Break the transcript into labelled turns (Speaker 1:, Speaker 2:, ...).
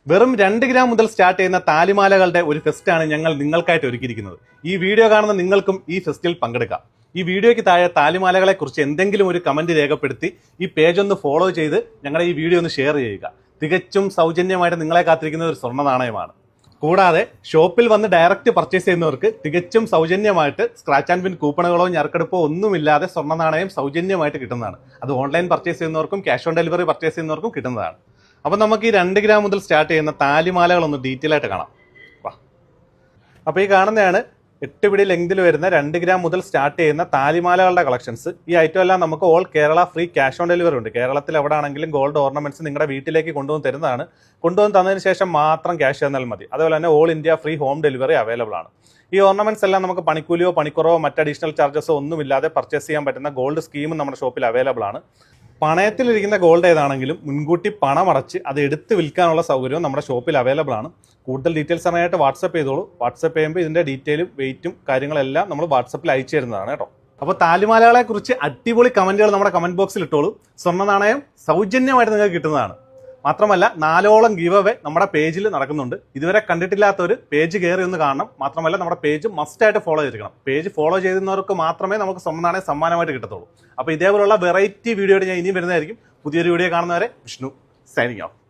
Speaker 1: വെറും 2 ഗ്രാം മുതൽ സ്റ്റാർട്ട് ചെയ്യുന്ന താലിമാലകളുടെ ഒരു ഫെസ്റ്റാണ് ഞങ്ങൾ നിങ്ങൾക്കായിട്ട് ഒരുക്കിയിരിക്കുന്നത്. ഈ വീഡിയോ കാണുന്ന നിങ്ങൾക്കും ഈ ഫെസ്റ്റിൽ പങ്കെടുക്കാം. ഈ വീഡിയോയ്ക്ക് താഴെ താലിമാലകളെ കുറിച്ച് എന്തെങ്കിലും ഒരു കമന്റ് രേഖപ്പെടുത്തി ഈ പേജ് ഒന്ന് ഫോളോ ചെയ്ത് ഞങ്ങളുടെ ഈ വീഡിയോ ഒന്ന് ഷെയർ ചെയ്യുക. തികച്ചും സൗജന്യമായിട്ട് നിങ്ങളെ കാത്തിരിക്കുന്ന ഒരു സ്വർണ്ണ നാണയമാണ്. കൂടാതെ ഷോപ്പിൽ വന്ന് ഡയറക്റ്റ് പർച്ചേസ് ചെയ്യുന്നവർക്ക് തികച്ചും സൗജന്യമായിട്ട് സ്ക്രാച്ച് ആൻഡ് വിൻ കൂപ്പണുകളോ ഞെറുക്കെടുപ്പോ ഒന്നുമില്ലാതെ സ്വർണ്ണ നാണയം സൗജന്യമായിട്ട് കിട്ടുന്നതാണ്. അത് ഓൺലൈൻ പർച്ചേസ് ചെയ്യുന്നവർക്കും ക്യാഷ് ഓൺ ഡെലിവറി പർച്ചേസ് ചെയ്യുന്നവർക്കും കിട്ടുന്നതാണ്. അപ്പോൾ നമുക്ക് ഈ 2 ഗ്രാം മുതൽ സ്റ്റാർട്ട് ചെയ്യുന്ന താലിമാലകളൊന്ന് ഡീറ്റെയിൽ ആയിട്ട് കാണാം. അപ്പോൾ ഈ കാണുന്നതാണ് 8 പിടി ലെങ്തിൽ വരുന്ന 2 ഗ്രാം മുതൽ സ്റ്റാർട്ട് ചെയ്യുന്ന താലിമാലകളുടെ കളക്ഷൻസ്. ഈ ഐറ്റം എല്ലാം നമുക്ക് all Kerala free cash on delivery ഉണ്ട്. കേരളത്തിൽ എവിടെ ആണെങ്കിലും ഗോൾഡ് ഓർണമെന്റ്സ് നിങ്ങളുടെ വീട്ടിലേക്ക് കൊണ്ടുവന്ന് തരുന്നതാണ്. കൊണ്ടുവന്ന് തന്നതിന് ശേഷം മാത്രം ക്യാഷ് തന്നാൽ മതി. അതുപോലെ തന്നെ all India free home delivery available ആണ്. ഈ ഓർണമെന്റ്സ് എല്ലാം നമുക്ക് പണിക്കൂലിയോ പണിക്കുറവോ മറ്റ് അഡീഷണൽ ചാർജസോ ഒന്നുമില്ലാതെ പർച്ചേസ് ചെയ്യാൻ പറ്റുന്ന ഗോൾഡ് സ്കീമും നമ്മുടെ ഷോപ്പിൽ അവൈലബിൾ ആണ്. പണയത്തിലിരിക്കുന്ന ഗോൾഡ് ഏതാണെങ്കിലും മുൻകൂട്ടി പണം അടച്ച് അത് എടുത്ത് വിൽക്കാനുള്ള സൗകര്യവും നമ്മുടെ ഷോപ്പിൽ അവൈലബിൾ ആണ്. കൂടുതൽ ഡീറ്റെയിൽസ് അറിയാനായിട്ട് വാട്സപ്പ് ചെയ്തോളൂ. വാട്സപ്പ് ചെയ്യുമ്പോൾ ഇതിന്റെ ഡീറ്റെയിലും വെയിറ്റും കാര്യങ്ങളെല്ലാം നമ്മൾ വാട്സപ്പിൽ അയച്ചു തരുന്നതാണ് കേട്ടോ. അപ്പോൾ താലിമാലകളെ കുറിച്ച് അടിപൊളി കമന്റുകൾ നമ്മുടെ കമന്റ് ബോക്സിൽ ഇട്ടോളൂ. സ്വർണ്ണ നാണയം സൗജന്യമായിട്ട് നിങ്ങൾക്ക് കിട്ടുന്നതാണ്. മാത്രമല്ല 4ഓളം ഗീവ് അവേ നമ്മുടെ പേജിൽ നടക്കുന്നുണ്ട്. ഇതുവരെ കണ്ടിട്ടില്ലാത്തവർ പേജ് കയറി ഒന്ന് കാണണം. മാത്രമല്ല നമ്മുടെ പേജ് മസ്റ്റായിട്ട് ഫോളോ ചെയ്തിരിക്കണം. പേജ് ഫോളോ ചെയ്യുന്നവർക്ക് മാത്രമേ നമുക്ക് സ്വർണ്ണ നാണയം സമ്മാനമായിട്ട് കിട്ടത്തുള്ളൂ. അപ്പോൾ ഇതേപോലുള്ള വെറൈറ്റി വീഡിയോ ഞാൻ ഇനിയും വരുന്നതായിരിക്കും. പുതിയൊരു വീഡിയോ കാണുന്നവരെ വിഷ്ണു സൈനിങ് ഓഫ്.